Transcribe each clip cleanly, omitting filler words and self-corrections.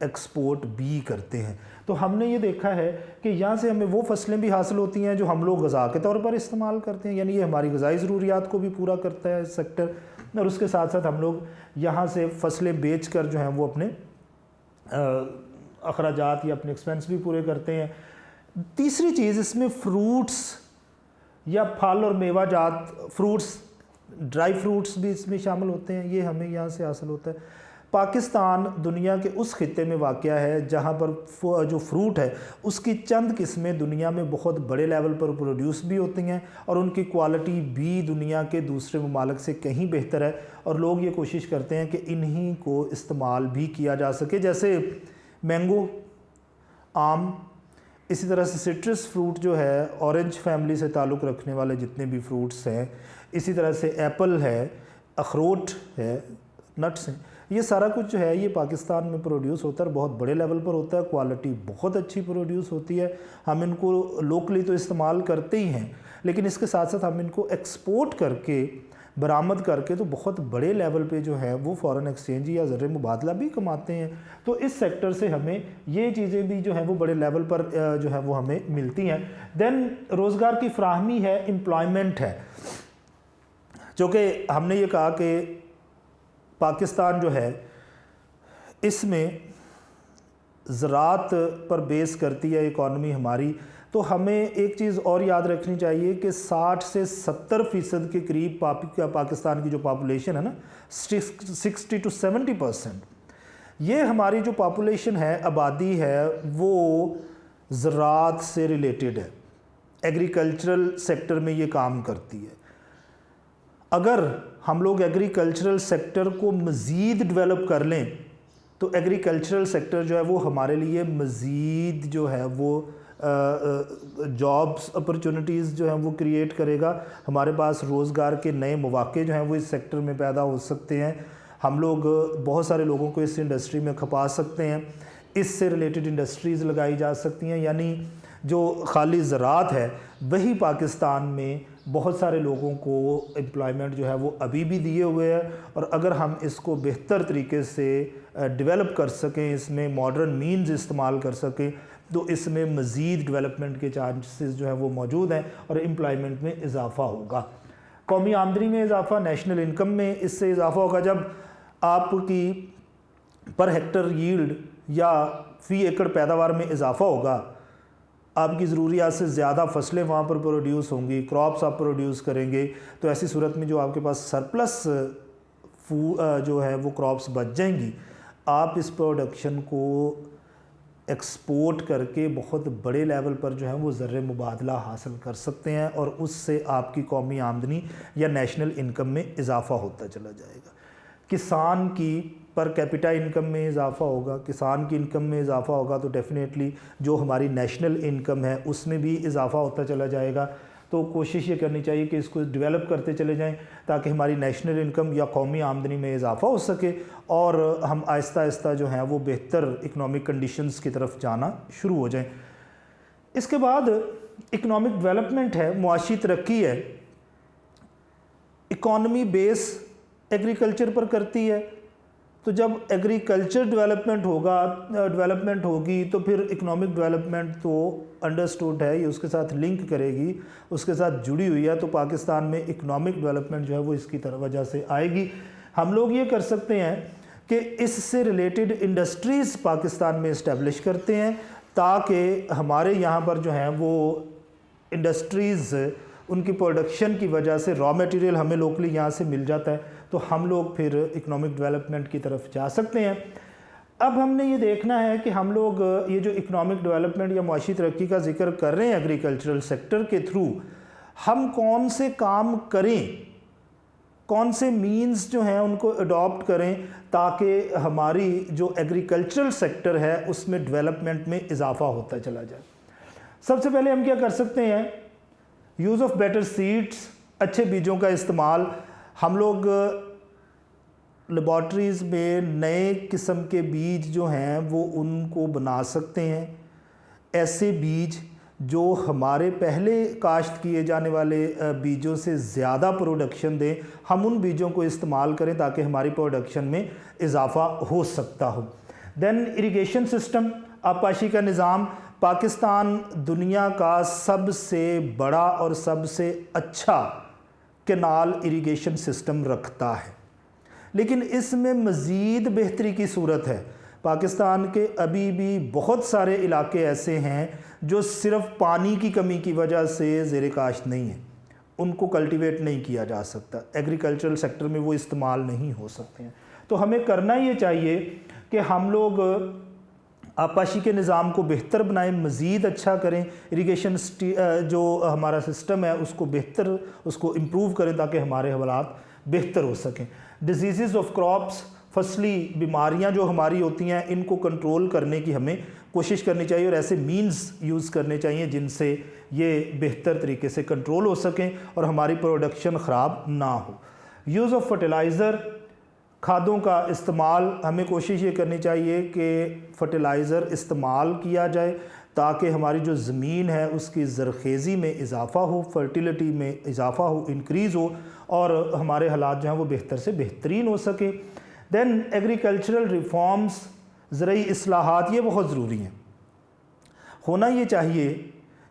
Export بھی کرتے ہیں. تو ہم نے یہ دیکھا ہے کہ یہاں سے ہمیں وہ فصلیں بھی حاصل ہوتی ہیں جو ہم لوگ غذا کے طور پر استعمال کرتے ہیں, یعنی یہ ہماری غذائی ضروریات کو بھی پورا کرتا ہے سیکٹر, اور اس کے ساتھ ساتھ ہم لوگ یہاں سے فصلیں بیچ کر جو ہیں وہ اپنے اخراجات یا اپنے ایکسپینس بھی پورے کرتے ہیں. تیسری چیز اس میں فروٹس یا پھل اور میوہ جات, فروٹس, ڈرائی فروٹس بھی اس میں شامل ہوتے ہیں, یہ ہمیں یہاں سے حاصل ہوتا ہے. پاکستان دنیا کے اس خطے میں واقع ہے جہاں پر جو فروٹ ہے اس کی چند قسمیں دنیا میں بہت بڑے لیول پر پروڈیوس بھی ہوتی ہیں, اور ان کی کوالٹی بھی دنیا کے دوسرے ممالک سے کہیں بہتر ہے, اور لوگ یہ کوشش کرتے ہیں کہ انہی کو استعمال بھی کیا جا سکے, جیسے مینگو, آم, اسی طرح سے سٹرس فروٹ جو ہے, اورنج فیملی سے تعلق رکھنے والے جتنے بھی فروٹس ہیں, اسی طرح سے ایپل ہے, اخروٹ ہے, نٹس ہیں, یہ سارا کچھ جو ہے یہ پاکستان میں پروڈیوس ہوتا ہے, اور بہت بڑے لیول پر ہوتا ہے, کوالٹی بہت اچھی پروڈیوس ہوتی ہے. ہم ان کو لوکلی تو استعمال کرتے ہی ہیں, لیکن اس کے ساتھ ساتھ ہم ان کو ایکسپورٹ کر کے, برآمد کر کے تو بہت بڑے لیول پہ جو ہے وہ فارن ایکسچینج یا زر مبادلہ بھی کماتے ہیں. تو اس سیکٹر سے ہمیں یہ چیزیں بھی جو ہیں وہ بڑے لیول پر جو ہے وہ ہمیں ملتی ہیں. دین روزگار کی فراہمی ہے, امپلائمنٹ ہے, جو کہ ہم نے یہ کہا کہ پاکستان جو ہے اس میں زراعت پر بیس کرتی ہے اکانومی ہماری. تو ہمیں ایک چیز اور یاد رکھنی چاہیے کہ 60 سے 70% کے قریب پاکستان کی جو پاپولیشن ہے نا, 60 to 70%, یہ ہماری جو پاپولیشن ہے, آبادی ہے, وہ زراعت سے ریلیٹڈ ہے, ایگریکلچرل سیکٹر میں یہ کام کرتی ہے. اگر ہم لوگ ایگریکلچرل سیکٹر کو مزید ڈیولپ کر لیں تو ایگریکلچرل سیکٹر جو ہے وہ ہمارے لیے مزید جو ہے وہ جابس اپرچونٹیز جو ہیں وہ کریٹ کرے گا. ہمارے پاس روزگار کے نئے مواقع جو ہیں وہ اس سیکٹر میں پیدا ہو سکتے ہیں. ہم لوگ بہت سارے لوگوں کو اس انڈسٹری میں کھپا سکتے ہیں, اس سے ریلیٹڈ انڈسٹریز لگائی جا سکتی ہیں. یعنی جو خالی زراعت ہے وہی پاکستان میں بہت سارے لوگوں کو امپلائمنٹ جو ہے وہ ابھی بھی دیے ہوئے ہے, اور اگر ہم اس کو بہتر طریقے سے ڈیولپ کر سکیں, اس میں ماڈرن مینز استعمال کر سکیں, تو اس میں مزید ڈیولپمنٹ کے چانسز جو ہیں وہ موجود ہیں, اور امپلائمنٹ میں اضافہ ہوگا. قومی آمدنی میں اضافہ, نیشنل انکم میں اس سے اضافہ ہوگا. جب آپ کی پر ہیکٹر ییلڈ یا فی ایکڑ پیداوار میں اضافہ ہوگا, آپ کی ضروریات سے زیادہ فصلیں وہاں پر پروڈیوس ہوں گی, کراپس آپ پروڈیوس کریں گے, تو ایسی صورت میں جو آپ کے پاس سرپلس جو ہے وہ کراپس بچ جائیں گی, آپ اس پروڈکشن کو ایکسپورٹ کر کے بہت بڑے لیول پر جو ہے وہ زر مبادلہ حاصل کر سکتے ہیں, اور اس سے آپ کی قومی آمدنی یا نیشنل انکم میں اضافہ ہوتا چلا جائے گا. کسان کی پر کیپٹا انکم میں اضافہ ہوگا, کسان کی انکم میں اضافہ ہوگا تو ڈیفینیٹلی جو ہماری نیشنل انکم ہے اس میں بھی اضافہ ہوتا چلا جائے گا. تو کوشش یہ کرنی چاہیے کہ اس کو ڈیولپ کرتے چلے جائیں تاکہ ہماری نیشنل انکم یا قومی آمدنی میں اضافہ ہو سکے, اور ہم آہستہ آہستہ جو ہیں وہ بہتر اکنامک کنڈیشنز کی طرف جانا شروع ہو جائیں. اس کے بعد اکنامک ڈیولپمنٹ ہے, معاشی ترقی ہے. اکانومی بیس ایگریکلچر پر کرتی ہے, تو جب ایگریکلچر ڈیولپمنٹ ہوگی تو پھر اکنامک ڈیولپمنٹ تو انڈرسٹوڈ ہے, یہ اس کے ساتھ لنک کرے گی, اس کے ساتھ جڑی ہوئی ہے. تو پاکستان میں اکنامک ڈیولپمنٹ جو ہے وہ اس کی وجہ سے آئے گی. ہم لوگ یہ کر سکتے ہیں کہ اس سے ریلیٹڈ انڈسٹریز پاکستان میں اسٹیبلش کرتے ہیں, تاکہ ہمارے یہاں پر جو ہیں وہ انڈسٹریز, ان کی پروڈکشن کی وجہ سے را میٹیریل ہمیں لوکلی یہاں سے مل جاتا ہے, تو ہم لوگ پھر اکنامک ڈیولپمنٹ کی طرف جا سکتے ہیں. اب ہم نے یہ دیکھنا ہے کہ ہم لوگ یہ جو اکنامک ڈیولپمنٹ یا معاشی ترقی کا ذکر کر رہے ہیں ایگریکلچرل سیکٹر کے تھرو, ہم کون سے کام کریں, کون سے مینز جو ہیں ان کو اڈاپٹ کریں تاکہ ہماری جو ایگریکلچرل سیکٹر ہے اس میں ڈیولپمنٹ میں اضافہ ہوتا چلا جائے. سب سے پہلے ہم کیا کر سکتے ہیں, یوز آف بیٹر سیڈس, اچھے بیجوں کا استعمال. ہم لوگ لیبارٹریز میں نئے قسم کے بیج جو ہیں وہ ان کو بنا سکتے ہیں, ایسے بیج جو ہمارے پہلے کاشت کیے جانے والے بیجوں سے زیادہ پروڈکشن دیں. ہم ان بیجوں کو استعمال کریں تاکہ ہماری پروڈکشن میں اضافہ ہو سکتا ہو. دین اریگیشن سسٹم، آبپاشی کا نظام. پاکستان دنیا کا سب سے بڑا اور سب سے اچھا کینال اریگیشن سسٹم رکھتا ہے، لیکن اس میں مزید بہتری کی صورت ہے. پاکستان کے ابھی بھی بہت سارے علاقے ایسے ہیں جو صرف پانی کی کمی کی وجہ سے زیر کاشت نہیں ہیں، ان کو کلٹیویٹ نہیں کیا جا سکتا، ایگریکلچرل سیکٹر میں وہ استعمال نہیں ہو سکتے ہیں. تو ہمیں کرنا یہ چاہیے کہ ہم لوگ آبپاشی کے نظام کو بہتر بنائیں، مزید اچھا کریں، اریگیشن جو ہمارا سسٹم ہے اس کو بہتر، اس کو امپروو کریں تاکہ ہمارے حالات بہتر ہو سکیں. ڈیزیزز آف کراپس، فصلی بیماریاں جو ہماری ہوتی ہیں ان کو کنٹرول کرنے کی ہمیں کوشش کرنی چاہیے، اور ایسے مینز یوز کرنے چاہیے جن سے یہ بہتر طریقے سے کنٹرول ہو سکیں اور ہماری پروڈکشن خراب نہ ہو. یوز آف فرٹیلائزر، کھادوں کا استعمال، ہمیں کوشش یہ کرنی چاہیے کہ فرٹیلائزر استعمال کیا جائے تاکہ ہماری جو زمین ہے اس کی زرخیزی میں اضافہ ہو، فرٹیلیٹی میں اضافہ ہو، انکریز ہو، اور ہمارے حالات جو ہیں وہ بہتر سے بہترین ہو سکے. دین ایگریکلچرل ریفارمز، زرعی اصلاحات، یہ بہت ضروری ہیں. ہونا یہ چاہیے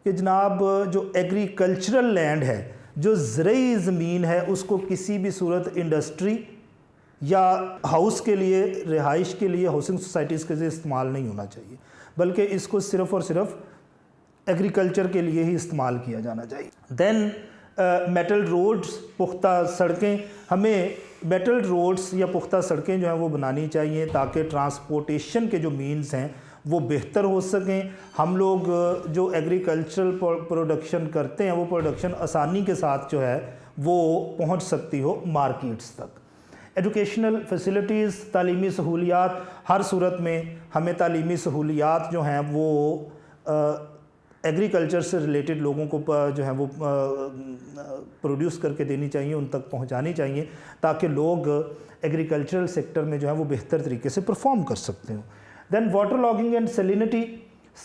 کہ جناب جو ایگریکلچرل لینڈ ہے، جو زرعی زمین ہے، اس کو کسی بھی صورت انڈسٹری یا ہاؤس کے لیے، رہائش کے لیے، ہاؤسنگ سوسائٹیز کے لیے استعمال نہیں ہونا چاہیے، بلکہ اس کو صرف اور صرف ایگریکلچر کے لیے ہی استعمال کیا جانا چاہیے. دین میٹل روڈز، پختہ سڑکیں، ہمیں میٹل روڈز یا پختہ سڑکیں جو ہیں وہ بنانی چاہیے تاکہ ٹرانسپورٹیشن کے جو مینز ہیں وہ بہتر ہو سکیں. ہم لوگ جو ایگریکلچرل پروڈکشن کرتے ہیں وہ پروڈکشن آسانی کے ساتھ جو ہے وہ پہنچ سکتی ہو مارکیٹس تک. ایجوکیشنل فیسلٹیز، تعلیمی سہولیات، ہر صورت میں ہمیں تعلیمی سہولیات جو ہیں وہ ایگریکلچر سے ریلیٹڈ لوگوں کو جو ہے وہ پروڈیوس کر کے دینی چاہیے، ان تک پہنچانی چاہیے تاکہ لوگ ایگریکلچرل سیکٹر میں جو ہے وہ بہتر طریقے سے پرفارم کر سکتے ہوں. دین واٹر لاگنگ اینڈ سیلینٹی،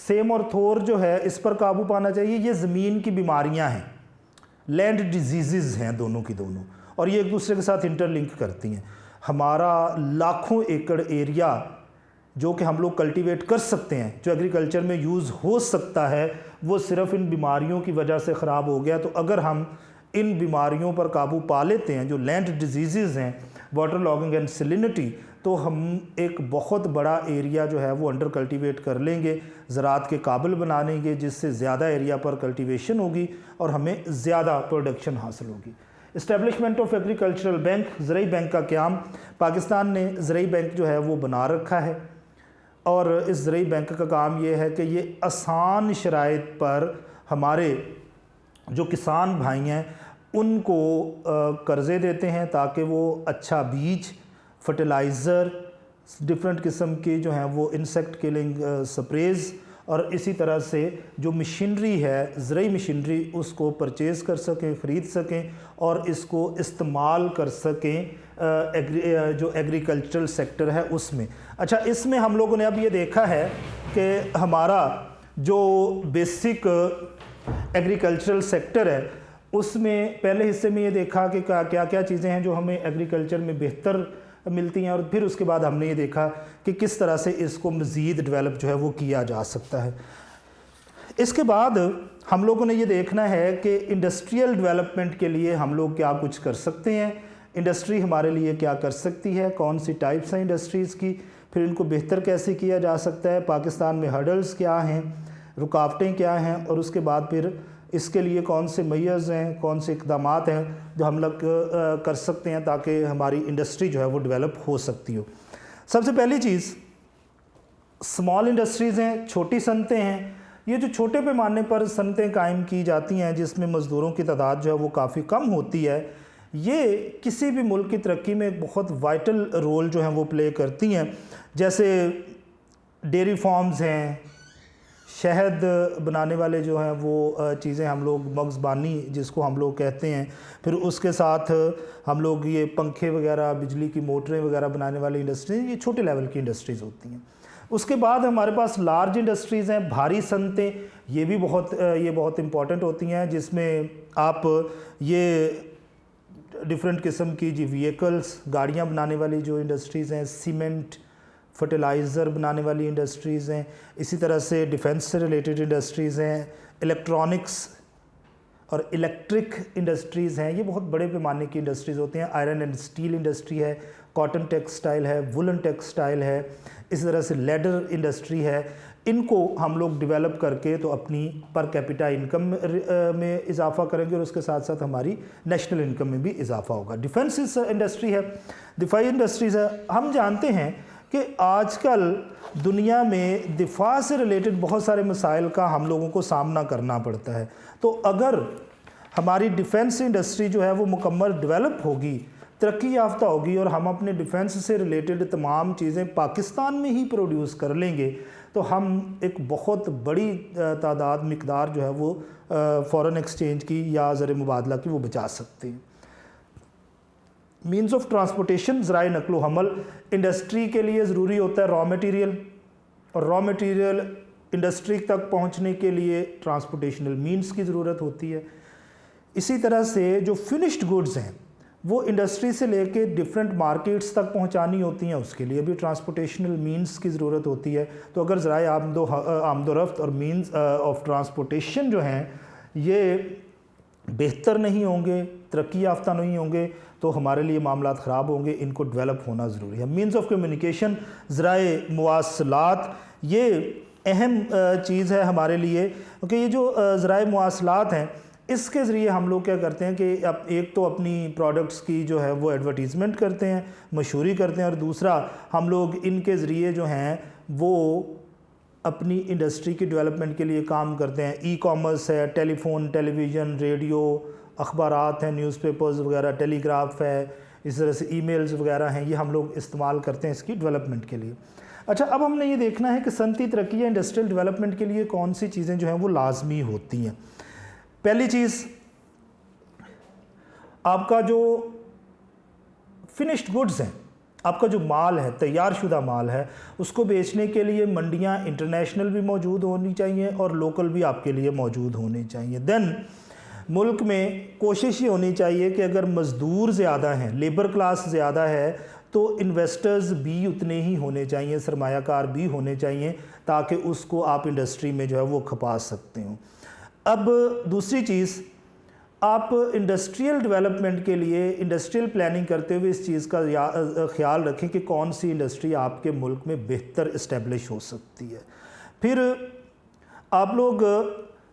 سیم اور تھور جو ہے اس پر قابو پانا چاہیے. یہ زمین کی بیماریاں ہیں، لینڈ ڈیزیزز ہیں دونوں کی دونوں، اور یہ ایک دوسرے کے ساتھ انٹر لنک کرتی ہیں. ہمارا لاکھوں ایکڑ ایریا جو کہ ہم لوگ کلٹیویٹ کر سکتے ہیں، جو ایگریکلچر میں یوز ہو سکتا ہے، وہ صرف ان بیماریوں کی وجہ سے خراب ہو گیا. تو اگر ہم ان بیماریوں پر قابو پا لیتے ہیں جو لینڈ ڈیزیزز ہیں، واٹر لاگنگ اینڈ سیلینٹی، تو ہم ایک بہت بڑا ایریا جو ہے وہ انڈر کلٹیویٹ کر لیں گے، زراعت کے قابل بنا لیں گے، جس سے زیادہ ایریا پر کلٹیویشن ہوگی اور ہمیں زیادہ پروڈکشن حاصل ہوگی. اسٹیبلشمنٹ آف ایگریکلچرل بینک، زرعی بینک کا قیام. پاکستان نے زرعی بینک جو ہے وہ بنا رکھا ہے، اور اس زرعی بینک کا کام یہ ہے کہ یہ آسان شرائط پر ہمارے جو کسان بھائی ہیں ان کو قرضے دیتے ہیں تاکہ وہ اچھا بیج، فرٹیلائزر، ڈفرینٹ قسم کی جو ہیں وہ انسیکٹ کلنگ سپریز، اور اسی طرح سے جو مشینری ہے، زرعی مشینری، اس کو پرچیز کر سکیں، خرید سکیں اور اس کو استعمال کر سکیں جو ایگریکلچرل سیکٹر ہے اس میں. اچھا، اس میں ہم لوگوں نے اب یہ دیکھا ہے کہ ہمارا جو بیسک ایگریکلچرل سیکٹر ہے اس میں پہلے حصے میں یہ دیکھا کہ کیا کیا چیزیں ہیں جو ہمیں ایگریکلچر میں بہتر ملتی ہیں، اور پھر اس کے بعد ہم نے یہ دیکھا کہ کس طرح سے اس کو مزید ڈیولپ جو ہے وہ کیا جا سکتا ہے. اس کے بعد ہم لوگوں نے یہ دیکھنا ہے کہ انڈسٹریل ڈیولپمنٹ کے لیے ہم لوگ کیا کچھ کر سکتے ہیں، انڈسٹری ہمارے لیے کیا کر سکتی ہے، کون سی ٹائپس ہیں انڈسٹریز کی، پھر ان کو بہتر کیسے کیا جا سکتا ہے، پاکستان میں ہرڈلز کیا ہیں، رکاوٹیں کیا ہیں، اور اس کے بعد پھر اس کے لیے کون سے میئرز ہیں، کون سے اقدامات ہیں جو ہم لوگ کر سکتے ہیں تاکہ ہماری انڈسٹری جو ہے وہ ڈیولپ ہو سکتی ہو. سب سے پہلی چیز اسمال انڈسٹریز ہیں، چھوٹی صنعتیں ہیں. یہ جو چھوٹے پیمانے پر صنعتیں قائم کی جاتی ہیں جس میں مزدوروں کی تعداد جو ہے وہ کافی کم ہوتی ہے، یہ کسی بھی ملک کی ترقی میں ایک بہت وائٹل رول جو ہیں وہ پلے کرتی ہیں. جیسے ڈیری فارمز ہیں، شہد بنانے والے جو ہیں وہ چیزیں ہم لوگ مغزبانی جس کو ہم لوگ کہتے ہیں، پھر اس کے ساتھ ہم لوگ یہ پنکھے وغیرہ، بجلی کی موٹریں وغیرہ بنانے والی انڈسٹریز، یہ چھوٹے لیول کی انڈسٹریز ہوتی ہیں. اس کے بعد ہمارے پاس لارج انڈسٹریز ہیں، بھاری صنعتیں، یہ بھی بہت امپورٹنٹ ہوتی ہیں، جس میں آپ یہ ڈفرینٹ قسم کی وہیکلز، گاڑیاں بنانے والی جو انڈسٹریز ہیں، سیمنٹ فرٹیلائزر بنانے والی انڈسٹریز ہیں, اسی طرح سے ڈیفنس سے ریلیٹڈ انڈسٹریز ہیں, الیکٹرانکس اور الیکٹرک انڈسٹریز ہیں. یہ بہت بڑے پیمانے کی انڈسٹریز ہوتے ہیں. آئرن اینڈ اسٹیل انڈسٹری ہے, کاٹن ٹیکسٹائل ہے, وولن ٹیکسٹائل ہے, اسی طرح سے لیڈر انڈسٹری ہے. ان کو ہم لوگ ڈیولپ کر کے تو اپنی پر کیپیٹا انکم میں اضافہ کریں گے اور اس کے ساتھ ساتھ ہماری نیشنل انکم میں بھی اضافہ ہوگا. ڈیفنس انڈسٹری ہے, دفاعی انڈسٹریز ہے. ہم جانتے ہیں کہ آج کل دنیا میں دفاع سے ریلیٹڈ بہت سارے مسائل کا ہم لوگوں کو سامنا کرنا پڑتا ہے. تو اگر ہماری ڈیفنس انڈسٹری جو ہے وہ مکمل ڈیولپ ہوگی, ترقی یافتہ ہوگی, اور ہم اپنے ڈیفنس سے ریلیٹڈ تمام چیزیں پاکستان میں ہی پروڈیوس کر لیں گے, تو ہم ایک بہت بڑی مقدار جو ہے وہ فارن ایکسچینج کی یا زر مبادلہ کی وہ بچا سکتے ہیں. مینز آف ٹرانسپورٹیشن, ذرائع نقل و حمل انڈسٹری کے لیے ضروری ہوتا ہے را مٹیریل, اور را مٹیریل انڈسٹری تک پہنچنے کے لیے ٹرانسپورٹیشنل مینز کی ضرورت ہوتی ہے. اسی طرح سے جو فنشڈ گڈز ہیں وہ انڈسٹری سے لے کے ڈفرینٹ مارکیٹس تک پہنچانی ہوتی ہیں, اس کے لیے بھی ٹرانسپورٹیشنل مینز کی ضرورت ہوتی ہے. تو اگر ذرائع آمد و رفت اور مینز آف ٹرانسپورٹیشن جو ہیں یہ بہتر نہیں ہوں گے, ترقی یافتہ نہیں ہوں گے, تو ہمارے لیے معاملات خراب ہوں گے. ان کو ڈیولپ ہونا ضروری ہے. مینز آف کمیونیکیشن, ذرائع مواصلات, یہ اہم چیز ہے ہمارے لیے, کیونکہ یہ جو ذرائع مواصلات ہیں اس کے ذریعے ہم لوگ کیا کرتے ہیں کہ ایک تو اپنی پروڈکٹس کی جو ہے وہ ایڈورٹیزمنٹ کرتے ہیں, مشہوری کرتے ہیں, اور دوسرا ہم لوگ ان کے ذریعے جو ہیں وہ اپنی انڈسٹری کی ڈیولپمنٹ کے لیے کام کرتے ہیں. ای کامرس ہے, ٹیلی فون, ٹیلی ویژن, ریڈیو, اخبارات ہیں, نیوز پیپرز وغیرہ, ٹیلی گراف ہے, اس طرح سے ای میلز وغیرہ ہیں, یہ ہم لوگ استعمال کرتے ہیں اس کی ڈیولپمنٹ کے لیے. اچھا, اب ہم نے یہ دیکھنا ہے کہ صنعتی ترقی یا انڈسٹریل ڈیولپمنٹ کے لیے کون سی چیزیں جو ہیں وہ لازمی ہوتی ہیں. پہلی چیز, آپ کا جو فنشڈ گڈز ہیں, آپ کا جو مال ہے, تیار شدہ مال ہے, اس کو بیچنے کے لیے منڈیاں انٹرنیشنل بھی موجود ہونی چاہیے اور لوکل بھی آپ کے لیے موجود ہونی چاہیے. دین ملک میں کوشش یہ ہونی چاہیے کہ اگر مزدور زیادہ ہیں, لیبر کلاس زیادہ ہے, تو انویسٹرز بھی اتنے ہی ہونے چاہیے, سرمایہ کار بھی ہونے چاہیے, تاکہ اس کو آپ انڈسٹری میں جو ہے وہ کھپا سکتے ہوں. اب دوسری چیز, آپ انڈسٹریل ڈیولپمنٹ کے لیے انڈسٹریل پلاننگ کرتے ہوئے اس چیز کا خیال رکھیں کہ کون سی انڈسٹری آپ کے ملک میں بہتر اسٹیبلش ہو سکتی ہے. پھر آپ لوگ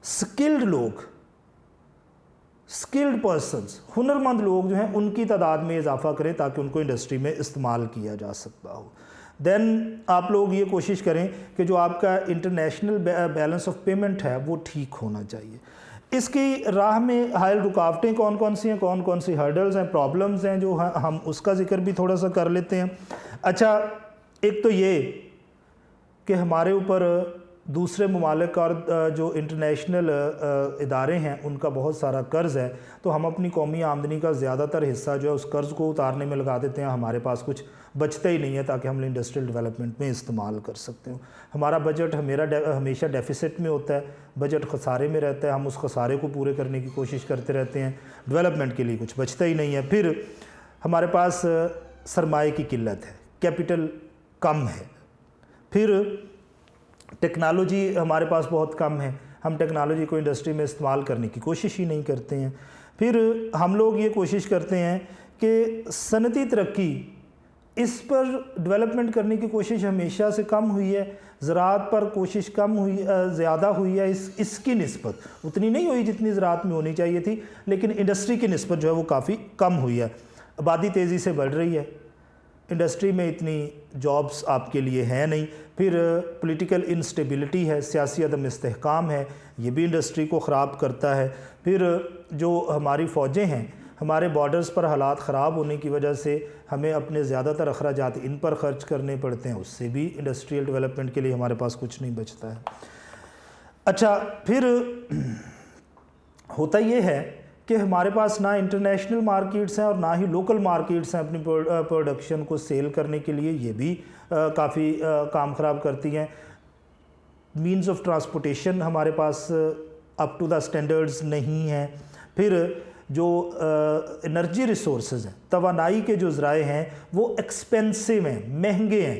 سکلڈ لوگ, سکلڈ پرسنز, ہنرمند لوگ جو ہیں ان کی تعداد میں اضافہ کریں تاکہ ان کو انڈسٹری میں استعمال کیا جا سکتا ہو. دین آپ لوگ یہ کوشش کریں کہ جو آپ کا انٹرنیشنل بیلنس آف پیمنٹ ہے وہ ٹھیک ہونا چاہیے. اس کی راہ میں حائل رکاوٹیں کون کون سی ہیں, کون کون سی ہرڈلز ہیں, پرابلمز ہیں, جو ہم اس کا ذکر بھی تھوڑا سا کر لیتے ہیں. اچھا, ایک تو یہ کہ ہمارے اوپر دوسرے ممالک اور جو انٹرنیشنل ادارے ہیں ان کا بہت سارا قرض ہے, تو ہم اپنی قومی آمدنی کا زیادہ تر حصہ جو ہے اس قرض کو اتارنے میں لگا دیتے ہیں. ہمارے پاس کچھ بچتا ہی نہیں ہے تاکہ ہم انڈسٹریل ڈیولپمنٹ میں استعمال کر سکتے ہوں. ہمارا بجٹ ہمیشہ ڈیفیسٹ میں ہوتا ہے, بجٹ خسارے میں رہتا ہے, ہم اس خسارے کو پورے کرنے کی کوشش کرتے رہتے ہیں, ڈیولپمنٹ کے لیے کچھ بچتا ہی نہیں ہے. پھر ہمارے پاس سرمایہ کی قلت ہے, کیپٹل کم ہے. پھر ٹیکنالوجی ہمارے پاس بہت کم ہے, ہم ٹیکنالوجی کو انڈسٹری میں استعمال کرنے کی کوشش ہی نہیں کرتے ہیں. پھر ہم لوگ یہ کوشش کرتے ہیں کہ صنعتی ترقی اس پر ڈیولپمنٹ کرنے کی کوشش ہمیشہ سے کم ہوئی ہے, زراعت پر کوشش کم ہوئی, زیادہ ہوئی ہے, اس کی نسبت اتنی نہیں ہوئی جتنی زراعت میں ہونی چاہیے تھی, لیکن انڈسٹری کی نسبت جو ہے وہ کافی کم ہوئی ہے. آبادی تیزی سے بڑھ رہی ہے, انڈسٹری میں اتنی جابس آپ کے لیے ہیں نہیں. پھر پولیٹیکل انسٹیبلٹی ہے, سیاسی عدم استحکام ہے, یہ بھی انڈسٹری کو خراب کرتا ہے. پھر جو ہماری فوجیں ہیں, ہمارے بارڈرز پر حالات خراب ہونے کی وجہ سے ہمیں اپنے زیادہ تر اخراجات ان پر خرچ کرنے پڑتے ہیں, اس سے بھی انڈسٹریل ڈیولپمنٹ کے لیے ہمارے پاس کچھ نہیں بچتا ہے. اچھا, پھر ہوتا یہ ہے کہ ہمارے پاس نہ انٹرنیشنل مارکیٹس ہیں اور نہ ہی لوکل مارکیٹس ہیں اپنی پروڈکشن کو سیل کرنے کے لیے, یہ بھی کافی کام خراب کرتی ہیں. مینز آف ٹرانسپورٹیشن ہمارے پاس اپ ٹو دا اسٹینڈرڈز نہیں ہیں. پھر جو انرجی ریسورسز ہیں, توانائی کے جو ذرائع ہیں وہ ایکسپینسو ہیں, مہنگے ہیں,